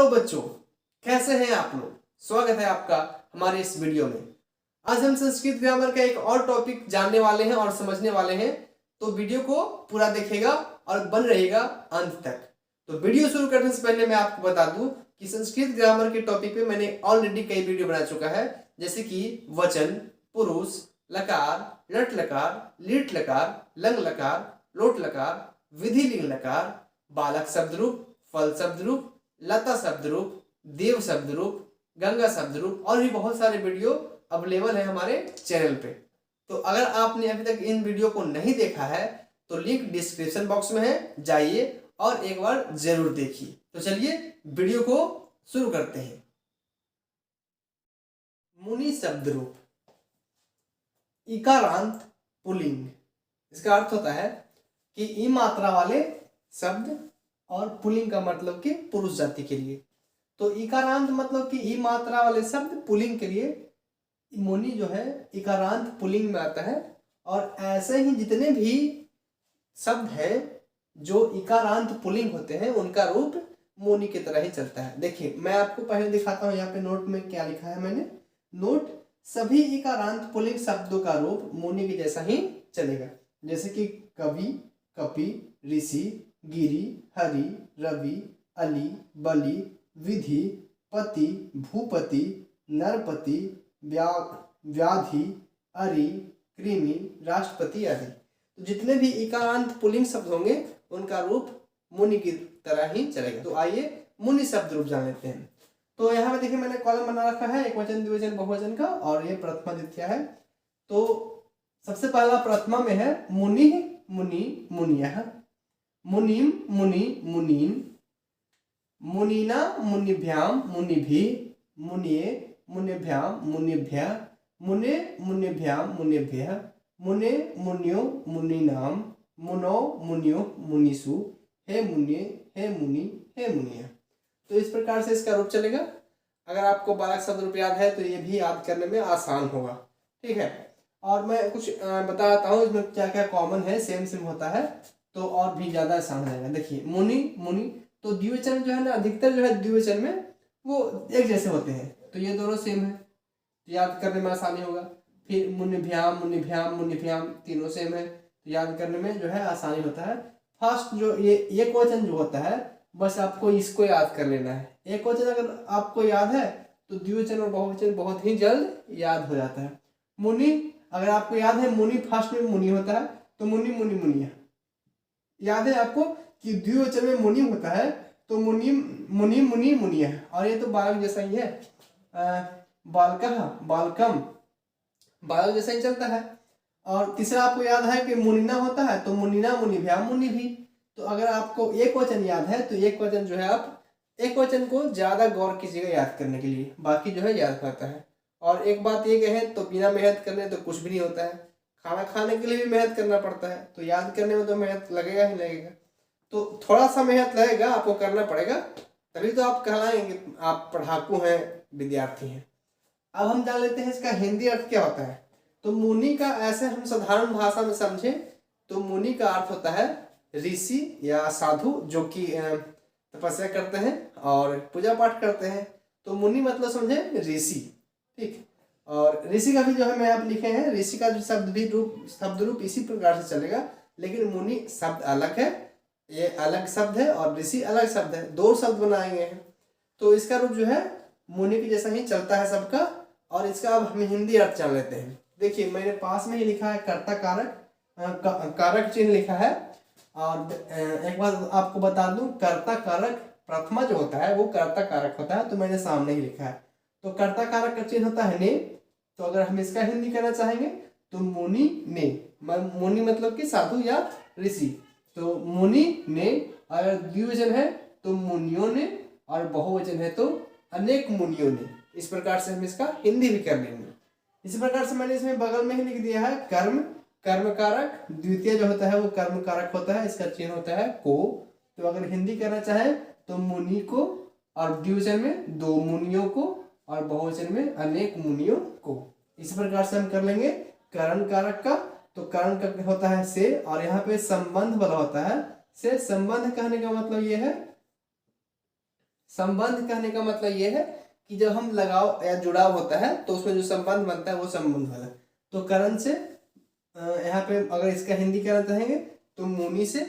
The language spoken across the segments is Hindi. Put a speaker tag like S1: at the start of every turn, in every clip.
S1: हेलो बच्चों, कैसे हैं आप लोग। स्वागत है आपका हमारे इस वीडियो में। आज हम संस्कृत ग्रामर का एक और टॉपिक जानने वाले हैं और समझने वाले हैं, तो वीडियो को पूरा देखिएगा और बन रहेगा अंत तक। तो वीडियो शुरू करने से पहले मैं आपको बता दूं कि संस्कृत ग्रामर के टॉपिक पे मैंने ऑलरेडी कई वीडियो बना चुका है, जैसे कि वचन, पुरुष, लकार, लट लकार, लीट लकार, लंग लकार, लोट लकार, विधि लिंग लकार, बालक शब्द रूप, फल शब्द रूप, लता शब्द रूप, देव शब्द रूप, गंगा शब्द रूप और भी बहुत सारे वीडियो अवेलेबल है हमारे चैनल पे। तो अगर आपने अभी तक इन वीडियो को नहीं देखा है तो लिंक डिस्क्रिप्शन बॉक्स में है, जाइए और एक बार जरूर देखिए। तो चलिए वीडियो को शुरू करते हैं। मुनि शब्द रूप, इकारांत पुल्लिंग। इसका अर्थ होता है कि ई मात्रा वाले शब्द और पुल्लिंग का मतलब कि पुरुष जाति के लिए। तो इकारांत मतलब कि ई मात्रा वाले शब्द पुल्लिंग के लिए मुनि जो है इकारांत पुल्लिंग में आता है। और ऐसे ही जितने भी शब्द हैं जो इकारांत पुल्लिंग होते हैं उनका रूप मुनि की तरह ही चलता है। देखिए मैं आपको पहले दिखाता हूँ, यहाँ पे नोट में क्या लिखा है मैंने। नोट, सभी इकारांत पुल्लिंग शब्दों का रूप मुनि के जैसा ही चलेगा, जैसे कि कवि, कपि, ऋषि, गिरि, हरि, रवि, अली, बलि, विधि, पति, भूपति, नरपति, व्याधि, अरि, कृमि, राष्ट्रपति आदि। तो जितने भी इकारांत पुल्लिंग शब्द होंगे उनका रूप मुनि की तरह ही चलेगा। तो आइए मुनि शब्द रूप जान लेते हैं। तो यहाँ पे देखिए मैंने कॉलम बना रखा है एक वचन, द्विवचन, बहुवचन का, और ये प्रथमा द्वितीया है। तो सबसे पहला प्रथमा में है मुनि, मुनि, मुनियः, मुनिम, मुनि, मुनीन्, मुनिना, मुनिभ्याम, मुनिभिः, मुनिये, मुनिभ्याम, मुनिभ्यः, मुने, मुनिभ्याम, मुनिभ्यः, मुने, मुनियो, मुनीनाम, मुनो, मुनियो, मुनिषु, हे मुनिये, हे मुनि, हे मुनियः। तो इस प्रकार से इसका रूप चलेगा। अगर आपको बालक शब्द रूप याद है तो ये भी याद करने में आसान होगा, ठीक है। और मैं कुछ बताता हूँ इसमें क्या क्या कॉमन है, सेम सेम होता है तो और भी ज़्यादा आसान हो जाएगा। देखिए मुनि, मुनि, तो द्विवचन जो है ना, अधिकतर जो है द्विवचन में वो एक जैसे होते हैं, तो ये दोनों सेम है, तो याद करने में आसानी होगा। फिर मुनिभ्याम, मुनिभ्याम, मुनिभ्याम, तीनों सेम है, तो याद करने में जो है आसानी होता है। फर्स्ट जो ये एक वचन जो होता है, बस आपको इसको याद कर लेना है। एक वचन अगर आपको याद है तो द्विवचन और बहुवचन बहुत ही जल्द याद हो जाता है। मुनि, अगर आपको याद है मुनि फर्स्ट में मुनि होता है तो मुनि, मुनि, मुनिया। याद है आपको कि द्विवचन में मुनि होता है तो मुनि, मुनि, मुनि, मुनिया। और ये तो बालक जैसा ही है, बालकः, बालकम, बालक जैसा ही चलता है। और तीसरा आपको याद है कि मुनिना होता है तो मुनिना, मुनिभ्याम, मुनिभि। तो अगर आपको एक वचन याद है तो एक वचन जो है आप एक वचन को ज्यादा गौर कीजिएगा याद करने के लिए, बाकी जो है याद करता है। और एक बात ये कहें तो बिना मेहनत करने तो कुछ भी नहीं होता है। खाना खाने के लिए भी मेहनत करना पड़ता है, तो याद करने में तो मेहनत लगेगा ही लगेगा। तो थोड़ा सा मेहनत लगेगा, आपको करना पड़ेगा, तभी तो आप कहलाएंगे आप पढ़ाकू हैं, विद्यार्थी हैं। अब हम जान लेते हैं इसका हिंदी अर्थ क्या होता है। तो मुनि का ऐसे हम साधारण भाषा में समझे तो मुनि का अर्थ होता है ऋषि या साधु, जो कि तपस्या करते हैं और पूजा पाठ करते हैं। तो मुनि मतलब समझे ऋषि, ठीक। और ऋषि का भी जो है मैं आप लिखे हैं, ऋषि का जो शब्द रूप इसी प्रकार से चलेगा, लेकिन मुनि शब्द अलग है, ये अलग शब्द है और ऋषि अलग शब्द है, दो शब्द बनाए गए हैं। तो इसका रूप जो है मुनि के जैसा ही चलता है सबका। और इसका अब हम हिंदी अर्थ जान लेते हैं। देखिए मैंने पास में ही लिखा है कर्ता कारक, कारक चिन्ह लिखा है। और एक बात आपको बता दूं, कर्ता कारक प्रथमा जो होता है वो कर्ता कारक होता है, तो मैंने सामने ही लिखा है। तो कर्ता कारक का चिन्ह होता है ने। तो अगर हम इसका हिंदी करना चाहेंगे तो मुनि ने, मुनि मतलब कि साधु या ऋषि, तो मुनि ने। अगर द्विवचन है तो मुनियों ने, और बहुवचन है तो अनेक मुनियों ने। इस प्रकार से हम इसका हिंदी भी कर लेंगे। इसी प्रकार से मैंने इसमें बगल में ही लिख दिया है कर्म, कर्म कारक, द्वितीय जो होता है वो कर्म कारक होता है, इसका चिन्ह होता है को। तो अगर हिंदी करना चाहे तो मुनि को, और द्विवचन में दो मुनियों को, और बहुवचन में अनेक मुनियों को। इस प्रकार से हम कर लेंगे करण कारक का। तो करण का होता है से, और यहाँ पे संबंध वाला होता है से। संबंध कहने का मतलब ये है संबंध कहने का मतलब ये है कि जब हम लगाव या जुड़ाव होता है तो उसमें जो संबंध बनता है वो संबंध वाला। तो करण से यहाँ पे अगर इसका हिंदी कहना चाहेंगे तो मुनि से,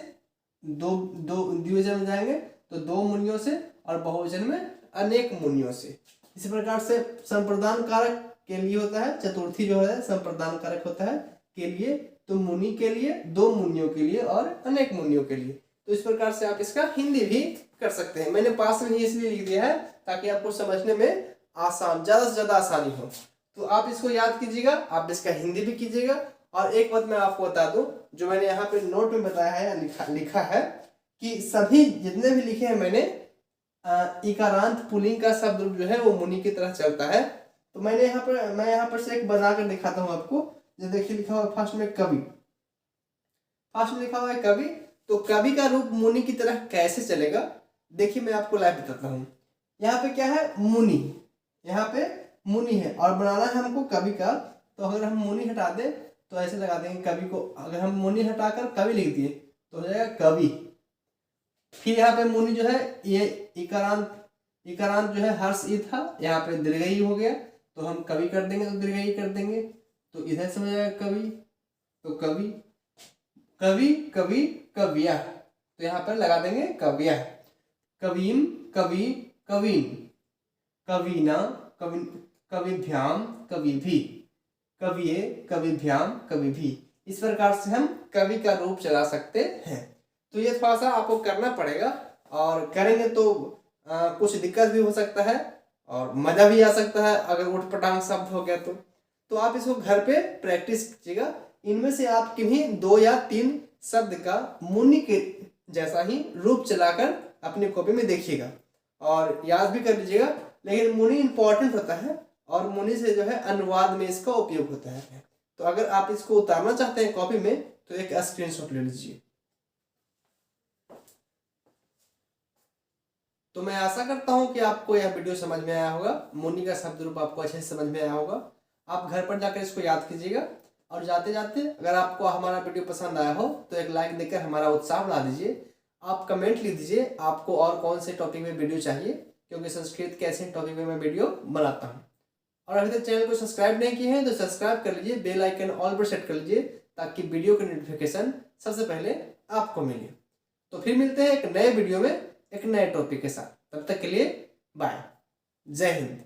S1: दो दो द्विवचन में जाएंगे तो दो मुनियों से, और बहुवचन में अनेक मुनियों से। इसी प्रकार से संप्रदान कारक के लिए होता है, चतुर्थी जो है संप्रदान कारक होता है के लिए, तो मुनि के लिए, दो मुनियों के लिए और अनेक मुनियों के लिए। तो इस प्रकार से आप इसका हिंदी भी कर सकते हैं। मैंने पास में ही इसलिए लिख दिया है ताकि आपको समझने में आसान, ज्यादा से ज्यादा आसानी हो। तो आप इसको याद कीजिएगा, आप इसका हिंदी भी कीजिएगा। और एक बात मैं आपको बता दूं, जो मैंने यहाँ पे नोट में बताया है या लिखा है कि सभी जितने भी लिखे हैं मैंने, इकारांत पुल्लिंग का शब्द रूप जो है वो मुनि की तरह चलता है। तो मैं यहाँ पर से एक बना कर दिखाता हूँ आपको। जो देखिए लिखा हुआ फर्स्ट में कवि, फर्स्ट में लिखा हुआ है कवि। तो कवि का रूप मुनि की तरह कैसे चलेगा, देखिए मैं आपको लाइव बताता हूँ। यहाँ पे क्या है, मुनि, यहाँ पे मुनि है और बनाना है हमको कवि का। तो अगर हम मुनि हटा दें तो ऐसे लगा देंगे कवि को। अगर हम मुनि हटाकर कवि लिख दिए तो हो जाएगा कवि। फिर यहाँ पे मुनि जो है ये इकारांत जो है हर्ष ई था, यहाँ पे दीर्घई हो गया तो हम कवि कर देंगे तो दीर्घई कर देंगे। तो इधर से हो जाएगा कवि, तो कवि कवि कवि कव्या, तो यहाँ पर लगा देंगे कव्या। कवीम कवि कवीन, कवीना कवि कविभ्याम कविभी, कविये कविभ्याम कविभी। इस प्रकार से हम कवि का रूप चला सकते हैं। तो ये थोड़ा सा आपको करना पड़ेगा, और करेंगे तो कुछ दिक्कत भी हो सकता है और मजा भी आ सकता है अगर उठपटांग शब्द हो गया तो आप इसको घर पे प्रैक्टिस कीजिएगा। इनमें से आप किन्हीं 2 या 3 शब्द का मुनि के जैसा ही रूप चलाकर अपनी कॉपी में देखिएगा और याद भी कर लीजिएगा। लेकिन मुनि इंपॉर्टेंट होता है और मुनि से जो है अनुवाद में इसका उपयोग होता है। तो अगर आप इसको उतारना चाहते हैं कॉपी में तो एक स्क्रीनशॉट ले लीजिए। तो मैं आशा करता हूं कि आपको यह वीडियो समझ में आया होगा, मुनि का शब्द रूप आपको अच्छे से समझ में आया होगा। आप घर पर जाकर इसको याद कीजिएगा। और जाते जाते अगर आपको हमारा वीडियो पसंद आया हो तो एक लाइक देकर हमारा उत्साह बढ़ा दीजिए। आप कमेंट लिख दीजिए आपको और कौन से टॉपिक में वीडियो चाहिए, क्योंकि संस्कृत के ऐसे टॉपिक में मैं वीडियो बनाता हूँ। और अभी तक चैनल को सब्सक्राइब नहीं किए हैं तो सब्सक्राइब कर लीजिए, बेल आइकन ऑल पर सेट कर लीजिए ताकि वीडियो की नोटिफिकेशन सबसे पहले आपको मिले। तो फिर मिलते हैं एक नए वीडियो में एक नए टॉपिक के साथ। तब तक के लिए बाय, जय हिंद।